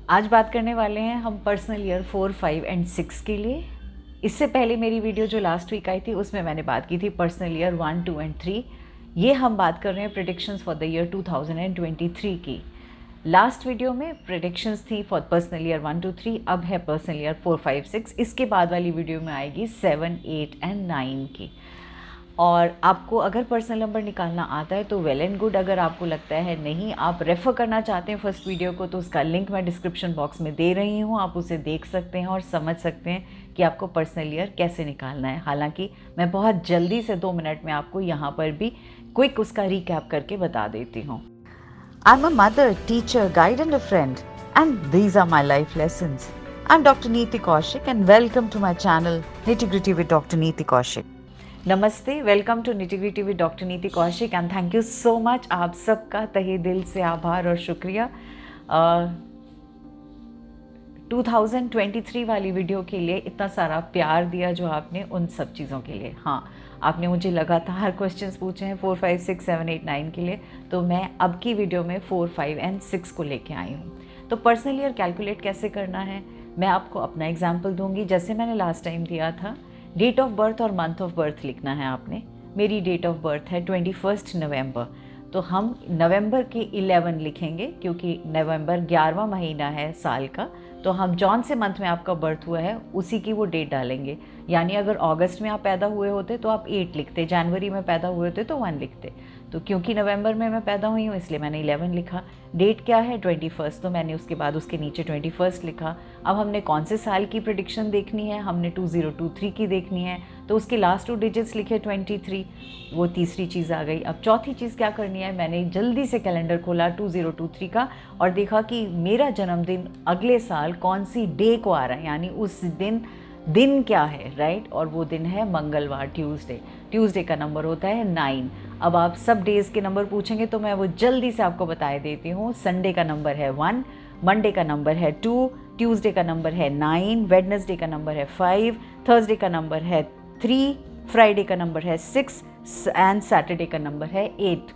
आज बात करने वाले हैं हम पर्सनल ईयर 4, 5 एंड 6 के लिए। इससे पहले मेरी वीडियो जो लास्ट वीक आई थी उसमें मैंने बात की थी पर्सनल ईयर 1, 2 एंड 3। ये हम बात कर रहे हैं प्रेडिक्शंस फॉर द ईयर 2023 की। लास्ट वीडियो में प्रेडिक्शंस थी फॉर पर्सनल ईयर 1, 2, 3। अब है पर्सनल ईयर 4, 5, 6। इसके बाद वाली वीडियो में आएगी 7, 8 एंड 9 की। और आपको अगर पर्सनल नंबर निकालना आता है तो वेल एंड गुड। अगर आपको लगता है नहीं, आप रेफ़र करना चाहते हैं फर्स्ट वीडियो को, तो उसका लिंक मैं डिस्क्रिप्शन बॉक्स में दे रही हूँ। आप उसे देख सकते हैं और समझ सकते हैं कि आपको पर्सनल ईयर कैसे निकालना है। हालांकि मैं बहुत जल्दी से 2 मिनट में आपको यहाँ पर भी क्विक उसका रिकैप करके बता देती हूँ। I am a mother, teacher, guide and a friend and these are my life lessons. I am doctor Niti Kaushik and welcome to my channel nitty gritty with doctor Niti Kaushik. नमस्ते, welcome to nitty gritty with doctor Niti Kaushik and thank you so much. आप सबका तहे दिल से आभार और शुक्रिया 2023 वाली वीडियो के लिए इतना सारा प्यार दिया जो आपने, उन सब चीज़ों के लिए। हाँ, आपने मुझे लगातार क्वेश्चंस पूछे हैं 4, 5, 6, 7, 8, 9 के लिए, तो मैं अब की वीडियो में 4, 5 एंड 6 को लेके आई हूँ। तो पर्सनल ईयर कैलकुलेट कैसे करना है, मैं आपको अपना एग्जाम्पल दूंगी जैसे मैंने लास्ट टाइम दिया था। डेट ऑफ बर्थ और मंथ ऑफ बर्थ लिखना है आपने। मेरी डेट ऑफ बर्थ है 21 नवंबर, तो हम नवंबर के 11 लिखेंगे क्योंकि नवंबर 11वां महीना है साल का। तो हम जौन से मंथ में आपका बर्थ हुआ है उसी की वो डेट डालेंगे। यानी अगर अगस्त में आप पैदा हुए होते तो आप 8 लिखते, जनवरी में पैदा हुए होते तो 1 लिखते। तो क्योंकि नवंबर में मैं पैदा हुई हूँ इसलिए मैंने 11 लिखा। डेट क्या है 21, तो मैंने उसके बाद उसके नीचे 21 लिखा। अब हमने कौन से साल की प्रेडिक्शन देखनी है, हमने 2023 की देखनी है, तो उसके लास्ट 2 डिजिट्स लिखे 23। वो तीसरी चीज़ आ गई। अब चौथी चीज़ क्या करनी है, मैंने जल्दी से कैलेंडर खोला 2023 का और देखा कि मेरा जन्मदिन अगले साल कौन सी डे को आ रहा है, यानी उस दिन क्या है, राइट। और वो दिन है मंगलवार, ट्यूसडे का नंबर होता है 9। अब आप सब डेज़ के नंबर पूछेंगे तो मैं वो जल्दी से आपको बता देती हूँ। संडे का नंबर है 1, मंडे का नंबर है 2, ट्यूसडे का नंबर है 9, वेडनेसडे का नंबर है 5, थर्सडे का नंबर है 3, फ्राइडे का नंबर है 6 एंड सैटरडे का नंबर है 8।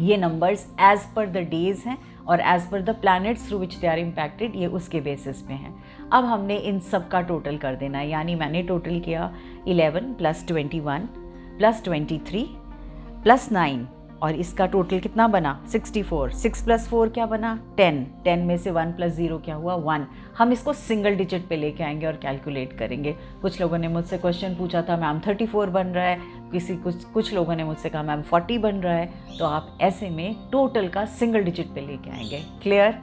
ये numbers as per the days हैं और as per the planets through which they are impacted, ये उसके बेसिस पे हैं। अब हमने इन सब का टोटल कर देना है, यानी मैंने टोटल किया 11 + 21 + 23 + 9 और इसका टोटल कितना बना 64। 6 + 4 क्या बना 10। 10 में से 1 + 0 क्या हुआ 1। हम इसको सिंगल डिजिट पे लेके आएंगे और कैलकुलेट करेंगे। कुछ लोगों ने मुझसे क्वेश्चन पूछा था मैम 34 बन रहा है, कुछ लोगों ने मुझसे कहा मैम 40 बन रहा है। तो आप ऐसे में टोटल का सिंगल डिजिट पे लेके आएंगे। Clear,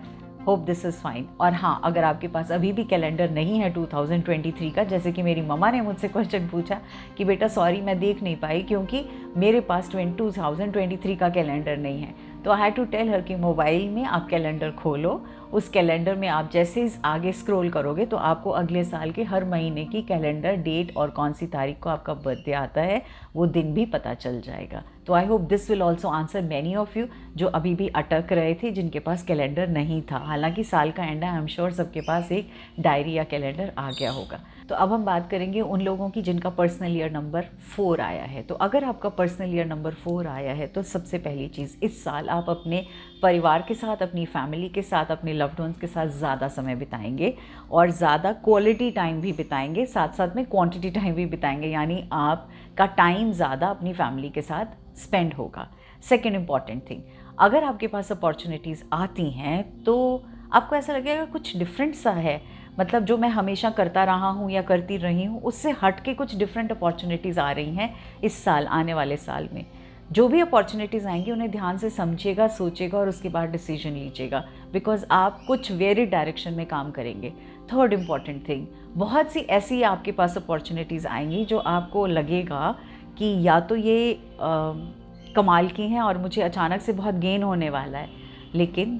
hope this is fine. और हाँ, अगर आपके पास अभी भी कैलेंडर नहीं है 2023 का, जैसे कि मेरी मम्मा ने मुझसे क्वेश्चन पूछा कि बेटा सॉरी मैं देख नहीं पाई क्योंकि मेरे पास 2023 का कैलेंडर नहीं है, तो I had to tell her कि मोबाइल में आप कैलेंडर खोलो। उस कैलेंडर में आप जैसे ही आगे स्क्रॉल करोगे तो आपको अगले साल के हर महीने की कैलेंडर डेट और कौन सी तारीख को आपका बर्थडे आता है वो दिन भी पता चल जाएगा। तो I hope this will also answer many of you जो अभी भी अटक रहे थे, जिनके पास कैलेंडर नहीं था। हालांकि साल का एंड है, आई एम श्योर सबके पास एक डायरी या कैलेंडर आ गया होगा। तो अब हम बात करेंगे उन लोगों की जिनका पर्सनल ईयर नंबर 4 आया है। तो अगर आपका पर्सनल ईयर नंबर 4 आया है तो सबसे पहली चीज़, इस साल आप अपने परिवार के साथ, अपनी फैमिली के साथ, अपने लव्ड वंस के साथ ज़्यादा समय बिताएंगे और ज़्यादा क्वालिटी टाइम भी बिताएंगे, साथ साथ में क्वांटिटी टाइम भी बिताएंगे। यानी आपका टाइम ज़्यादा अपनी फैमिली के साथ स्पेंड होगा। सेकेंड इम्पॉर्टेंट थिंग, अगर आपके पास अपॉर्चुनिटीज़ आती हैं तो आपको ऐसा लगेगा कुछ डिफरेंट सा है, मतलब जो मैं हमेशा करता रहा हूँ या करती रही हूँ उससे हट के कुछ डिफरेंट अपॉर्चुनिटीज़ आ रही हैं इस साल, आने वाले साल में। जो भी अपॉर्चुनिटीज़ आएंगी उन्हें ध्यान से समझिएगा, सोचिएगा और उसके बाद डिसीजन लीजिएगा, बिकॉज आप कुछ वेरिड डायरेक्शन में काम करेंगे। थर्ड इम्पॉर्टेंट थिंग, बहुत सी ऐसी आपके पास अपॉर्चुनिटीज़ आएंगी जो आपको लगेगा कि या तो ये कमाल की हैं और मुझे अचानक से बहुत गेन होने वाला है, लेकिन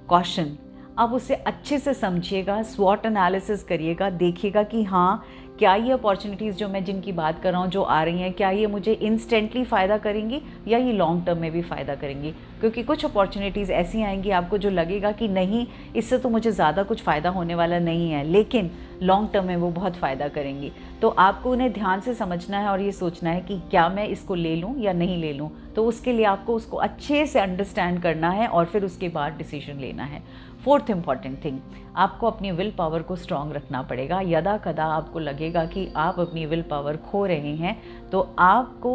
कॉशन, आप उसे अच्छे से समझिएगा, स्वॉट एनालिसिस करिएगा, देखिएगा कि हाँ क्या ये अपॉर्चुनिटीज़ जो मैं जिनकी बात कर रहा हूँ जो आ रही हैं, क्या ये मुझे इंस्टेंटली फ़ायदा करेंगी या ये लॉन्ग टर्म में भी फ़ायदा करेंगी। क्योंकि कुछ अपॉर्चुनिटीज़ ऐसी आएंगी आपको जो लगेगा कि नहीं, इससे तो मुझे ज़्यादा कुछ फ़ायदा होने वाला नहीं है, लेकिन लॉन्ग टर्म में वो बहुत फ़ायदा करेंगी। तो आपको उन्हें ध्यान से समझना है और ये सोचना है कि क्या मैं इसको ले लूँ या नहीं ले लूँ। तो उसके लिए आपको उसको अच्छे से अंडरस्टैंड करना है और फिर उसके बाद डिसीजन लेना है। फोर्थ इम्पॉर्टेंट थिंग, आपको अपनी विल पावर को स्ट्रॉन्ग रखना पड़ेगा। यदा कदा आपको लगेगा कि आप अपनी विल पावर खो रहे हैं, तो आपको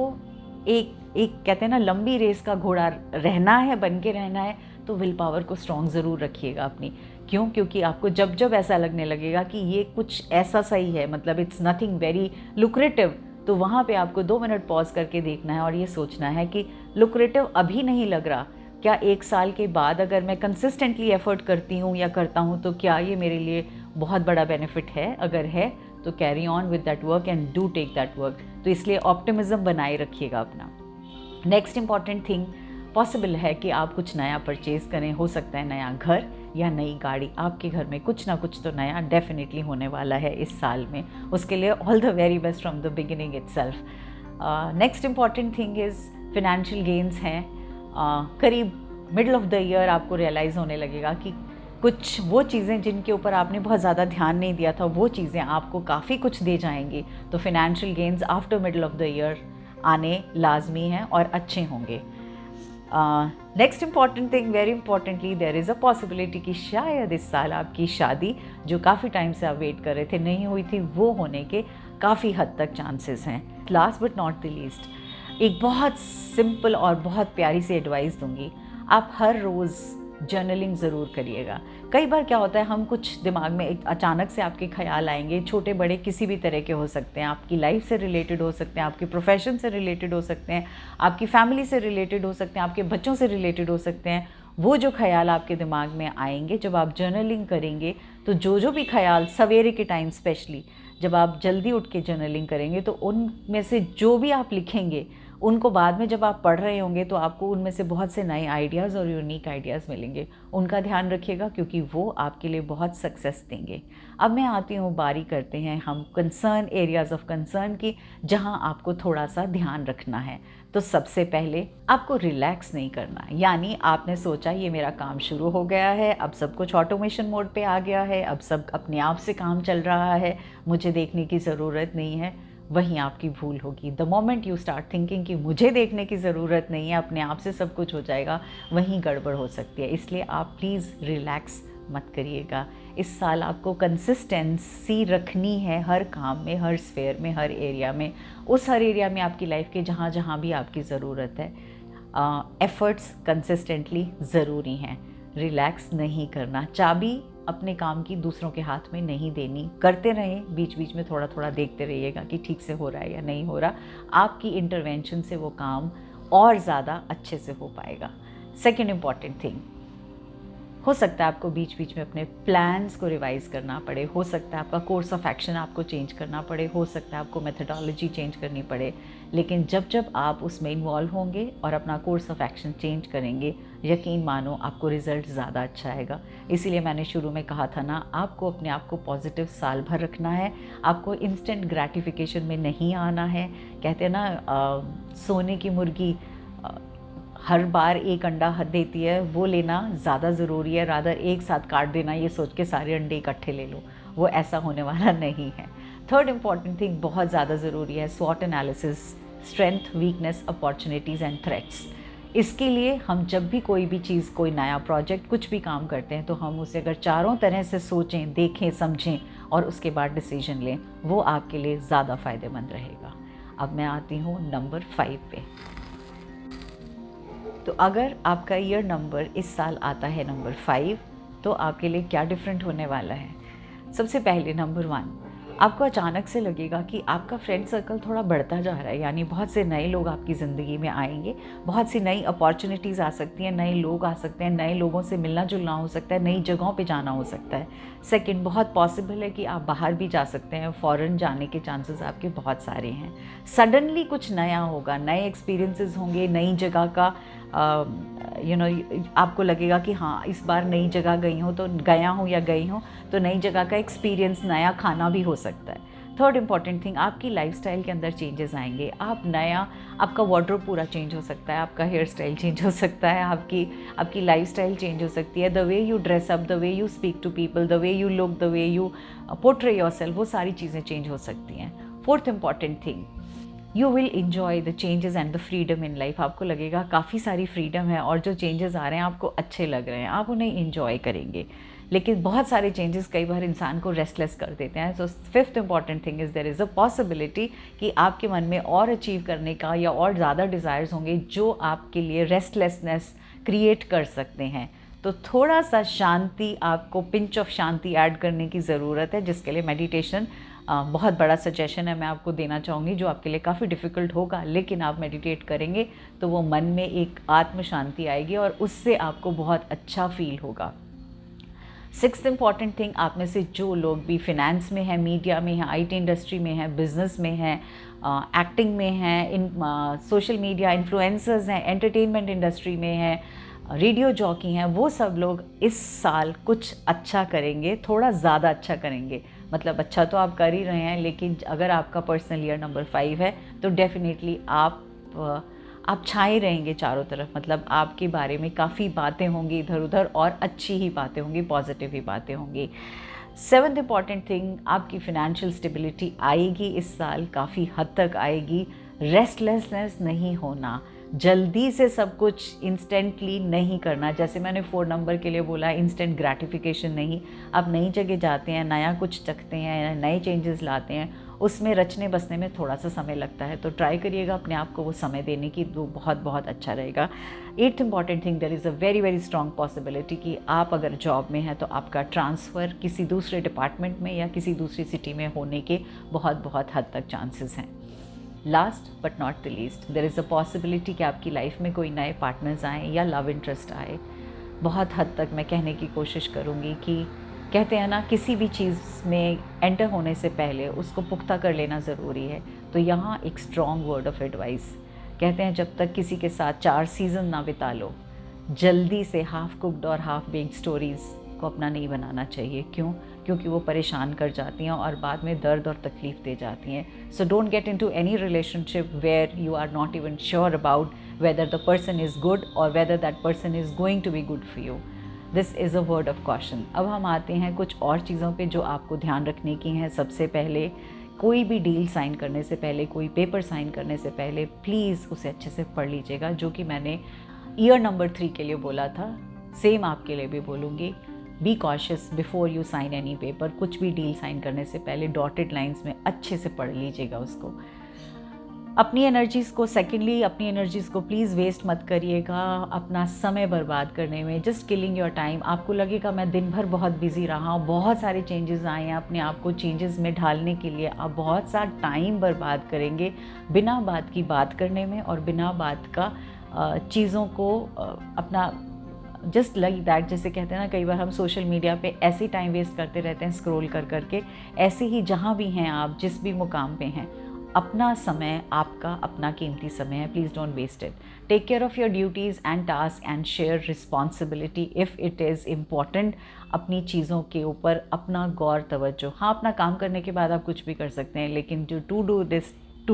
एक कहते हैं ना, लंबी रेस का घोड़ा रहना है, बन के रहना है, तो विल पावर को स्ट्रॉन्ग ज़रूर रखिएगा अपनी। क्यों? क्योंकि आपको जब जब ऐसा लगने लगेगा कि ये कुछ ऐसा सही है, मतलब इट्स नथिंग वेरी लुक्रेटिव, तो वहाँ पे आपको 2 मिनट पॉज करके देखना है और ये सोचना है कि लुक्रेटिव अभी नहीं लग रहा, क्या 1 साल के बाद अगर मैं कंसिस्टेंटली एफर्ट करती हूँ या करता हूँ तो क्या ये मेरे लिए बहुत बड़ा बेनिफिट है? अगर है तो carry on with that work and do take that work. तो इसलिए ऑप्टिमिज्म बनाए रखिएगा अपना। नेक्स्ट इंपॉर्टेंट थिंग, पॉसिबल है कि आप कुछ नया परचेज़ करें, हो सकता है नया घर या नई गाड़ी। आपके घर में कुछ ना कुछ तो नया डेफिनेटली होने वाला है इस साल में। उसके लिए all the very best from the beginning itself. Next important thing is financial gains हैं। करीब मिडल ऑफ द ईयर आपको रियलाइज़ होने लगेगा कि कुछ वो चीज़ें जिनके ऊपर आपने बहुत ज़्यादा ध्यान नहीं दिया था, वो चीज़ें आपको काफ़ी कुछ दे जाएंगी। तो financial gains after middle of the year आने लाजमी हैं और अच्छे होंगे। Next important thing, very importantly, there is a possibility कि शायद इस साल आपकी शादी जो काफ़ी टाइम से आप वेट कर रहे थे नहीं हुई थी, वो होने के काफ़ी हद तक चांसेस हैं। Last but not the least, एक बहुत सिंपल और बहुत प्यारी सी एडवाइस दूंगी, आप हर रोज़ जर्नलिंग ज़रूर करिएगा। कई बार क्या होता है, हम कुछ दिमाग में एक अचानक से आपके ख्याल आएंगे, छोटे बड़े किसी भी तरह के हो सकते हैं, आपकी लाइफ से रिलेटेड हो सकते हैं, आपके प्रोफेशन से रिलेटेड हो सकते हैं, आपकी फैमिली से रिलेटेड हो सकते हैं, आपके बच्चों से रिलेटेड हो सकते हैं। वो जो ख्याल आपके दिमाग में आएंगे, जब आप जर्नलिंग करेंगे, तो जो भी ख्याल सवेरे के टाइम स्पेशली जब आप जल्दी उठ के जर्नलिंग करेंगे, तो उनमें से जो भी आप लिखेंगे, उनको बाद में जब आप पढ़ रहे होंगे तो आपको उनमें से बहुत से नए आइडियाज़ और यूनिक आइडियाज़ मिलेंगे। उनका ध्यान रखिएगा क्योंकि वो आपके लिए बहुत सक्सेस देंगे। अब मैं आती हूँ, बारी करते हैं हम कंसर्न, एरियाज़ ऑफ कंसर्न की, जहाँ आपको थोड़ा सा ध्यान रखना है। तो सबसे पहले आपको रिलैक्स नहीं करना, यानी आपने सोचा ये मेरा काम शुरू हो गया है, अब सब कुछ ऑटोमेशन मोड पे आ गया है, अब सब अपने आप से काम चल रहा है, मुझे देखने की ज़रूरत नहीं है। वहीं आपकी भूल होगी। The moment you start thinking कि मुझे देखने की ज़रूरत नहीं है, अपने आप से सब कुछ हो जाएगा, वहीं गड़बड़ हो सकती है। इसलिए आप प्लीज़ रिलैक्स मत करिएगा। इस साल आपको कंसिस्टेंसी रखनी है हर काम में, हर स्फेयर में, हर एरिया में, उस हर एरिया में आपकी लाइफ के जहाँ जहाँ भी आपकी ज़रूरत है। एफ़र्ट्स कंसिस्टेंटली ज़रूरी हैं। रिलैक्स नहीं करना, चाबी अपने काम की दूसरों के हाथ में नहीं देनी। करते रहें, बीच बीच में थोड़ा थोड़ा देखते रहिएगा कि ठीक से हो रहा है या नहीं हो रहा। आपकी इंटरवेंशन से वो काम और ज़्यादा अच्छे से हो पाएगा। सेकेंड इम्पॉर्टेंट थिंग, हो सकता है आपको बीच बीच में अपने प्लान्स को रिवाइज़ करना पड़े, हो सकता है आपका कोर्स ऑफ एक्शन आपको चेंज करना पड़े, हो सकता है आपको मेथडोलॉजी चेंज करनी पड़े, लेकिन जब जब आप उसमें इन्वॉल्व होंगे और अपना कोर्स ऑफ एक्शन चेंज करेंगे, यकीन मानो आपको रिज़ल्ट ज़्यादा अच्छा आएगा। इसीलिए मैंने शुरू में कहा था ना, आपको अपने आप को पॉजिटिव साल भर रखना है, आपको इंस्टेंट ग्रैटिफिकेशन में नहीं आना है। कहते हैं ना, सोने की मुर्गी हर बार एक अंडा देती है, वो लेना ज़्यादा ज़रूरी है, रादर एक साथ काट देना ये सोच के सारे अंडे इकट्ठे ले लो, वो ऐसा होने वाला नहीं है। थर्ड इम्पॉर्टेंट थिंग बहुत ज़्यादा ज़रूरी है, स्वॉट analysis, strength, weakness, opportunities and threats. इसके लिए हम जब भी कोई भी चीज़, कोई नया प्रोजेक्ट, कुछ भी काम करते हैं, तो हम उसे अगर चारों तरह से सोचें, देखें, समझें और उसके बाद डिसीजन लें, वो आपके लिए ज़्यादा फ़ायदेमंद रहेगा। अब मैं आती हूँ नंबर 5 पे। तो अगर आपका ईयर नंबर इस साल आता है नंबर 5, तो आपके लिए क्या डिफरेंट होने वाला है? सबसे पहले नंबर 1, आपको अचानक से लगेगा कि आपका फ्रेंड सर्कल थोड़ा बढ़ता जा रहा है, यानी बहुत से नए लोग आपकी ज़िंदगी में आएंगे, बहुत सी नई अपॉर्चुनिटीज़ आ सकती हैं, नए लोग आ सकते हैं, नए लोगों से मिलना जुलना हो सकता है, नई जगहों पे जाना हो सकता है। सेकंड, बहुत पॉसिबल है कि आप बाहर भी जा सकते हैं, फ़ॉरेन जाने के चांसेस आपके बहुत सारे हैं। सडनली कुछ नया होगा, नए एक्सपीरियंसेस होंगे, नई जगह का आपको लगेगा कि हाँ, इस बार नई जगह गई हूँ तो नई जगह का एक्सपीरियंस, नया खाना भी हो सकता है। थर्ड इम्पॉर्टेंट थिंग, आपकी लाइफस्टाइल के अंदर चेंजेस आएंगे। आपका वार्डरोब पूरा चेंज हो सकता है, आपका हेयर स्टाइल चेंज हो सकता है, आपकी लाइफस्टाइल चेंज हो सकती है। The way you dress up, the way you speak to people, the way you look, the way you portray yourself, वो सारी चीज़ें चेंज हो सकती हैं। Fourth important thing, you will enjoy the changes and the freedom in life. आपको लगेगा काफ़ी सारी फ्रीडम है और जो चेंजेस आ रहे हैं आपको अच्छे लग रहे हैं, आप उन्हें इन्जॉय करेंगे। लेकिन बहुत सारे चेंजेस कई बार इंसान को रेस्टलेस कर देते हैं। So fifth important thing is there is a possibility कि आपके मन में और अचीव करने का या और ज़्यादा डिज़ायर्स होंगे जो आपके लिए रेस्टलेसनेस क्रिएट कर सकते हैं। तो थोड़ा सा शांति, आपको पिंच ऑफ शांति ऐड करने की ज़रूरत है, जिसके लिए मेडिटेशन बहुत बड़ा सजेशन है मैं आपको देना चाहूँगी, जो आपके लिए काफ़ी डिफ़िकल्ट होगा, लेकिन आप मेडिटेट करेंगे तो वो मन में एक आत्म शांति आएगी और उससे आपको बहुत अच्छा फील होगा। सिक्स्थ इम्पॉर्टेंट थिंग, आप में से जो लोग भी फिनेंस में हैं, मीडिया में हैं, IT इंडस्ट्री में हैं, बिजनेस में हैं, एक्टिंग में हैं, इन सोशल मीडिया इन्फ्लुएंसर्स हैं, एंटरटेनमेंट इंडस्ट्री में हैं, रेडियो जॉकी हैं, वो सब लोग इस साल कुछ अच्छा करेंगे, थोड़ा ज़्यादा अच्छा करेंगे। मतलब अच्छा तो आप कर ही रहे हैं, लेकिन अगर आपका पर्सनल ईयर नंबर 5 है तो डेफिनेटली आप छाए रहेंगे चारों तरफ। मतलब आपके बारे में काफ़ी बातें होंगी इधर उधर, और अच्छी ही बातें होंगी, पॉजिटिव ही बातें होंगी। सेवन्थ इम्पॉर्टेंट थिंग, आपकी फिनेंशियल स्टेबिलिटी आएगी इस साल, काफ़ी हद तक आएगी। रेस्टलेसनेस नहीं होना, जल्दी से सब कुछ इंस्टेंटली नहीं करना। जैसे मैंने 4 नंबर के लिए बोला, इंस्टेंट ग्रैटिफिकेशन नहीं। आप नई जगह जाते हैं, नया कुछ चखते हैं, नए चेंजेस लाते हैं, उसमें रचने बसने में थोड़ा सा समय लगता है। तो ट्राई करिएगा अपने आप को वो समय देने की, तो बहुत बहुत अच्छा रहेगा। Eighth important thing, there is a very very strong possibility कि आप अगर जॉब में हैं तो आपका ट्रांसफ़र किसी दूसरे डिपार्टमेंट में या किसी दूसरी सिटी में होने के बहुत बहुत हद तक चांसेस हैं। Last but not the least, there is a possibility कि आपकी लाइफ में कोई नए पार्टनर्स आएँ या लव इंटरेस्ट आए। बहुत हद तक मैं कहने की कोशिश करूँगी कि कहते हैं ना, किसी भी चीज़ में एंटर होने से पहले उसको पुख्ता कर लेना ज़रूरी है। तो यहाँ एक स्ट्रॉन्ग वर्ड ऑफ एडवाइस, कहते हैं जब तक किसी के साथ 4 सीज़न ना बिता लो, जल्दी से हाफ कुक्ड और हाफ बेक्ड स्टोरीज़ को अपना नहीं बनाना चाहिए। क्यों? क्योंकि वो परेशान कर जाती हैं और बाद में दर्द और तकलीफ़ दे जाती हैं। So don't get into any relationship where you are not even sure about whether the person is good और whether that person is going to be good for you. This is a word of caution. अब हम आते हैं कुछ और चीज़ों पे जो आपको ध्यान रखने की हैं। सबसे पहले, कोई भी डील साइन करने से पहले, कोई पेपर साइन करने से पहले प्लीज़ उसे अच्छे से पढ़ लीजिएगा। जो कि मैंने ईयर नंबर 3 के लिए बोला था, सेम आपके लिए भी बोलूँगी। Be cautious before you sign any paper. कुछ भी डील साइन करने से पहले डॉटेड लाइंस में अच्छे से पढ़ लीजिएगा उसको। अपनी एनर्जीज़ को प्लीज़ वेस्ट मत करिएगा अपना समय बर्बाद करने में, जस्ट किलिंग योर टाइम। आपको लगेगा मैं दिन भर बहुत बिजी रहा हूँ, बहुत सारे चेंजेस आए हैं, अपने आप को चेंजेस में ढालने के लिए आप बहुत सा टाइम बर्बाद करेंगे बिना बात की बात करने में और बिना बात का चीज़ों को अपना जस्ट लाइक दैट। जैसे कहते हैं ना, कई बार हम सोशल मीडिया पे ऐसे टाइम वेस्ट करते रहते हैं स्क्रॉल कर करके। ऐसे ही जहाँ भी हैं आप, जिस भी मुकाम पे हैं, अपना समय आपका अपना कीमती समय है। Please don't waste it. Take care of your duties and task and share responsibility if it is important. अपनी चीज़ों के ऊपर अपना गौर तवज्जो। हाँ, अपना काम करने के बाद आप कुछ भी कर सकते हैं, लेकिन जो टू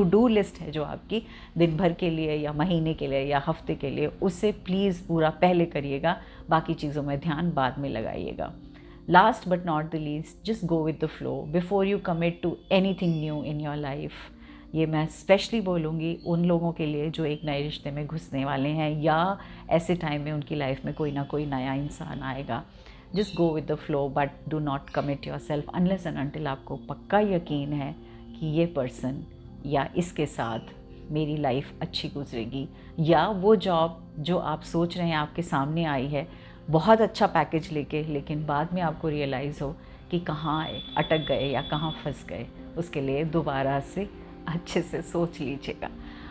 डू लिस्ट है जो आपकी दिन भर के लिए या महीने के लिए या हफ्ते के लिए, उससे प्लीज़ पूरा पहले करिएगा। बाकी चीज़ों में ध्यान बाद में लगाइएगा। Last but not the least, just go with the flow before you commit to anything new in your life. ये मैं स्पेशली बोलूँगी उन लोगों के लिए जो एक नए रिश्ते में घुसने वाले हैं या ऐसे टाइम में उनकी लाइफ में कोई ना कोई नया इंसान आएगा। Just go with the flow but do not commit your self unless and until आपको पक्का यकीन है कि ये पर्सन या इसके साथ मेरी लाइफ अच्छी गुजरेगी, या वो जॉब जो आप सोच रहे हैं आपके सामने आई है बहुत अच्छा पैकेज लेके, लेकिन बाद में आपको रियलाइज़ हो कि कहाँ अटक गए या कहाँ फंस गए। उसके लिए दोबारा से अच्छे से सोच लीजिएगा।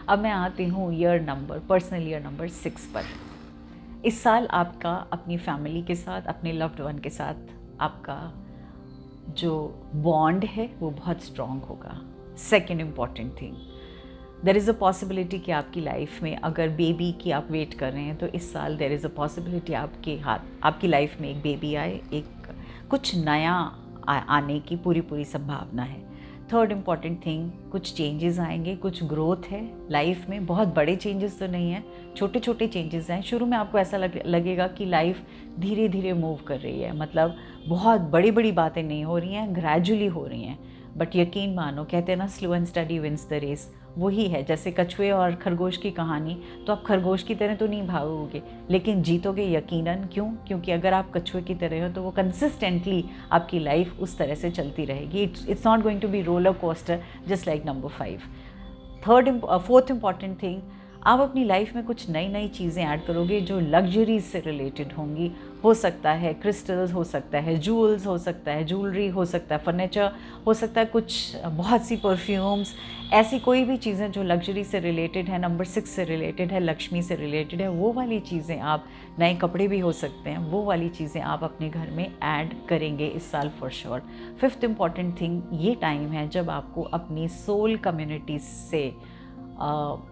अब मैं आती हूँ पर्सनल ईयर नंबर 6 पर। इस साल आपका अपनी फैमिली के साथ, अपने लव्ड वन के साथ आपका जो बॉन्ड है वो बहुत स्ट्रॉन्ग होगा। Second important thing, there is a possibility कि आपकी लाइफ में अगर बेबी की आप वेट कर रहे हैं तो इस साल देयर इज़ अ पॉसिबिलिटी आपकी लाइफ में एक बेबी आए, एक कुछ नया आने की पूरी संभावना है। थर्ड इम्पॉर्टेंट थिंग, कुछ चेंजेस आएंगे, कुछ ग्रोथ है लाइफ में, बहुत बड़े चेंजेस तो नहीं हैं, छोटे छोटे चेंजेस हैं। शुरू में आपको ऐसा लगेगा कि लाइफ धीरे धीरे मूव कर रही है, मतलब बहुत बड़ी बड़ी बातें नहीं हो रही हैं, ग्रेजुअली हो रही हैं। बट यकीन मानो, कहते हैं ना slow and study wins the race, वही है। जैसे कछुए और खरगोश की कहानी, तो आप खरगोश की तरह तो नहीं भागोगे, लेकिन जीतोगे यकीनन। क्यों? क्योंकि अगर आप कछुए की तरह हो तो वो कंसिस्टेंटली आपकी लाइफ उस तरह से चलती रहेगी। It's not going to be roller coaster just like number 5। Fourth important thing, आप अपनी लाइफ में कुछ नई नई चीज़ें ऐड करोगे जो लग्जरीज से रिलेटेड होंगी। हो सकता है क्रिस्टल्स, हो सकता है जूल्स, हो सकता है ज्वेलरी, हो सकता है फर्नीचर, हो सकता है कुछ बहुत सी परफ्यूम्स, ऐसी कोई भी चीज़ें जो लग्जरी से रिलेटेड है, नंबर 6 से रिलेटेड है, लक्ष्मी से रिलेटेड है, वो वाली चीज़ें आप, नए कपड़े भी हो सकते हैं, वो वाली चीज़ें आप अपने घर में ऐड करेंगे इस साल for sure. Fifth important thing, ये टाइम है जब आपको अपनी सोल कम्युनिटी से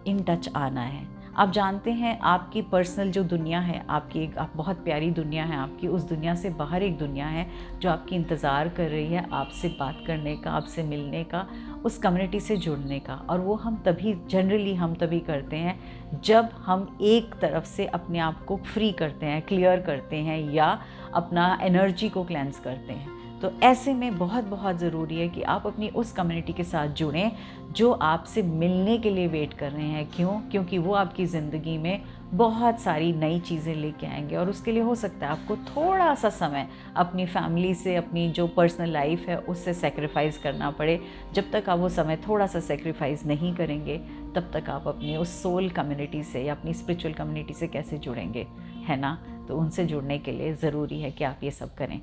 इन टच आना है। आप जानते हैं आपकी पर्सनल जो दुनिया है, आपकी एक बहुत प्यारी दुनिया है आपकी, उस दुनिया से बाहर एक दुनिया है जो आपकी इंतज़ार कर रही है आपसे बात करने का, आपसे मिलने का, उस कम्युनिटी से जुड़ने का। और वो हम तभी करते हैं जब हम एक तरफ से अपने आप को फ्री करते हैं, क्लियर करते हैं, या अपना एनर्जी को क्लेंस करते हैं। तो ऐसे में बहुत बहुत ज़रूरी है कि आप अपनी उस कम्युनिटी के साथ जुड़ें जो आपसे मिलने के लिए वेट कर रहे हैं। क्यों? क्योंकि वो आपकी ज़िंदगी में बहुत सारी नई चीज़ें लेके आएंगे, और उसके लिए हो सकता है आपको थोड़ा सा समय अपनी फैमिली से, अपनी जो पर्सनल लाइफ है उससे सेक्रीफाइस करना पड़े। जब तक आप वो समय थोड़ा सा सेक्रीफाइस नहीं करेंगे, तब तक आप अपनी उस सोल कम्युनिटी से या अपनी स्पिरिचुअल कम्युनिटी से कैसे जुड़ेंगे, है ना? तो उनसे जुड़ने के लिए ज़रूरी है कि आप ये सब करें।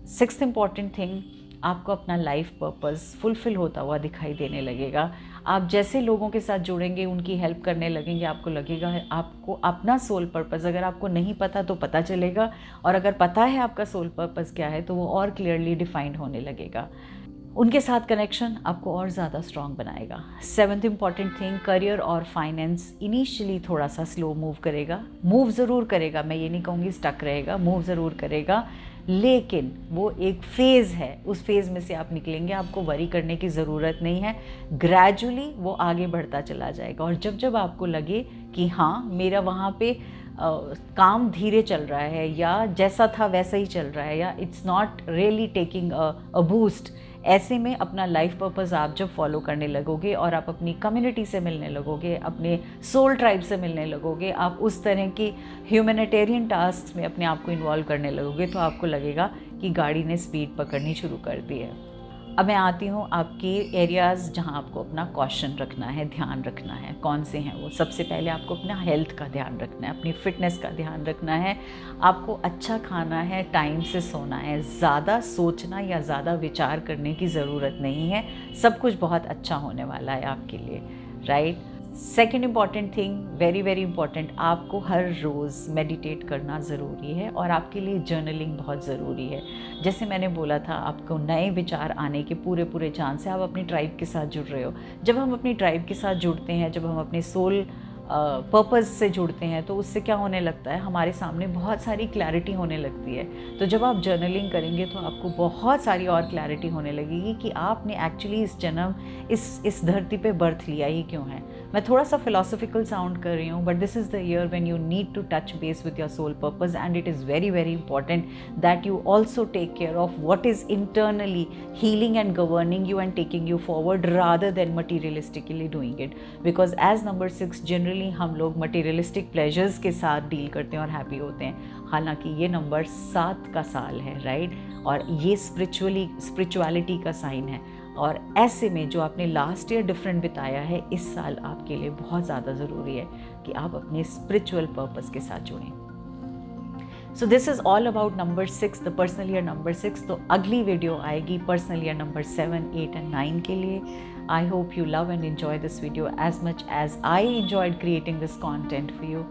सिक्स्थ इम्पॉर्टेंट थिंग, आपको अपना लाइफ पर्पस फुलफ़िल होता हुआ दिखाई देने लगेगा। आप जैसे लोगों के साथ जुड़ेंगे, उनकी हेल्प करने लगेंगे, आपको लगेगा आपको अपना सोल पर्पस, अगर आपको नहीं पता तो पता चलेगा, और अगर पता है आपका सोल पर्पस क्या है तो वो और क्लियरली डिफाइंड होने लगेगा। उनके साथ कनेक्शन आपको और ज़्यादा स्ट्रॉन्ग बनाएगा। सेवन्थ इम्पॉर्टेंट थिंग, करियर और फाइनेंस इनिशियली थोड़ा सा स्लो मूव करेगा, मूव ज़रूर करेगा, मैं ये नहीं कहूँगी स्टक रहेगा, मूव ज़रूर करेगा, लेकिन वो एक फ़ेज़ है, उस फेज़ में से आप निकलेंगे, आपको वरी करने की ज़रूरत नहीं है। ग्रेजुअली वो आगे बढ़ता चला जाएगा, और जब आपको लगे कि हाँ मेरा वहाँ पे काम धीरे चल रहा है, या जैसा था वैसा ही चल रहा है, या it's not really taking a boost, ऐसे में अपना लाइफ पर्पस आप जब फॉलो करने लगोगे और आप अपनी कम्युनिटी से मिलने लगोगे, अपने सोल ट्राइब से मिलने लगोगे, आप उस तरह की ह्यूमैनिटेरियन टास्क में अपने आप को इन्वॉल्व करने लगोगे, तो आपको लगेगा कि गाड़ी ने स्पीड पकड़नी शुरू कर दी है। अब मैं आती हूँ आपके एरियाज़ जहाँ आपको अपना कॉशन रखना है, ध्यान रखना है। कौन से हैं वो? सबसे पहले आपको अपना हेल्थ का ध्यान रखना है, अपनी फिटनेस का ध्यान रखना है, आपको अच्छा खाना है, टाइम से सोना है, ज़्यादा सोचना या ज़्यादा विचार करने की ज़रूरत नहीं है, सब कुछ बहुत अच्छा होने वाला है आपके लिए, right. Second important thing, very very important, आपको हर रोज़ मेडिटेट करना ज़रूरी है, और आपके लिए जर्नलिंग बहुत ज़रूरी है। जैसे मैंने बोला था, आपको नए विचार आने के पूरे चांस है, आप अपनी ट्राइब के साथ जुड़ रहे हो। जब हम अपनी ट्राइब के साथ जुड़ते हैं, जब हम अपने सोल पर्पस से जुड़ते हैं, तो उससे क्या होने लगता है, हमारे सामने बहुत सारी क्लैरिटी होने लगती है। तो जब आप जर्नलिंग करेंगे तो आपको बहुत सारी और क्लैरिटी होने लगेगी कि आपने एक्चुअली इस जन्म, इस धरती पे बर्थ लिया ही क्यों है। मैं थोड़ा सा फिलोसफिकल साउंड कर रही हूँ, but this is the year when you need to touch base with your soul purpose, and it is very very important that you also take care of what is internally healing and governing you and taking you forward rather than materialistically doing it, because as number 6 generally हम लोग materialistic pleasures के साथ deal करते हैं और happy होते हैं, हालांकि ये नंबर 7 का साल है, राइट, और ये स्पिरिचुअलिटी का साइन है। और ऐसे में जो आपने लास्ट ईयर डिफरेंट बिताया है, इस साल आपके लिए बहुत ज़्यादा ज़रूरी है कि आप अपने स्पिरिचुअल पर्पस के साथ जुड़ें। So this is all about number 6, the personal year number 6। तो अगली वीडियो आएगी पर्सनल ईयर नंबर 7, 8 एंड 9 के लिए। I hope you love and enjoy this video as much as I enjoyed creating this content for you.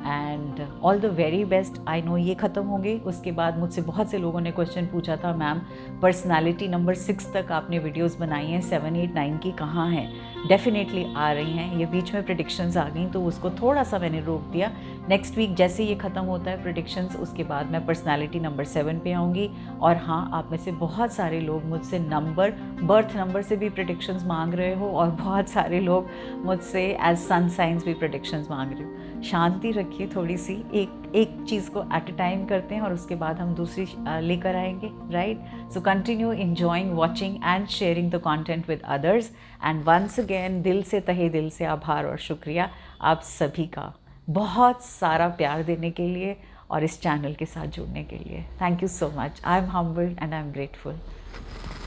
And all the very best. I know ये ख़त्म होंगे, उसके बाद मुझसे बहुत से लोगों ने क्वेश्चन पूछा था, मैम पर्सनालिटी नंबर 6 तक आपने वीडियोस बनाई हैं, 7, 8, 9 की कहाँ हैं? डेफिनेटली आ रही हैं, ये बीच में प्रेडिक्शंस आ गई तो उसको थोड़ा सा मैंने रोक दिया। नेक्स्ट वीक जैसे ये ख़त्म होता है प्रेडिक्शंस, उसके बाद मैं पर्सनालिटी नंबर 7 पे आऊँगी। और हाँ, आप में से बहुत सारे लोग मुझसे नंबर, बर्थ नंबर से भी प्रेडिक्शंस मांग रहे हो, और बहुत सारे लोग मुझसे एज सन साइंस भी प्रेडिक्शंस मांग रहे हो। शांति रखिए थोड़ी सी, एक चीज़ को एट अ टाइम करते हैं और उसके बाद हम दूसरी लेकर आएंगे, right? So continue enjoying watching and sharing the content with others, and once again दिल से, तहे दिल से आभार और शुक्रिया आप सभी का, बहुत सारा प्यार देने के लिए और इस चैनल के साथ जुड़ने के लिए। Thank you so much. I am humbled and I am grateful.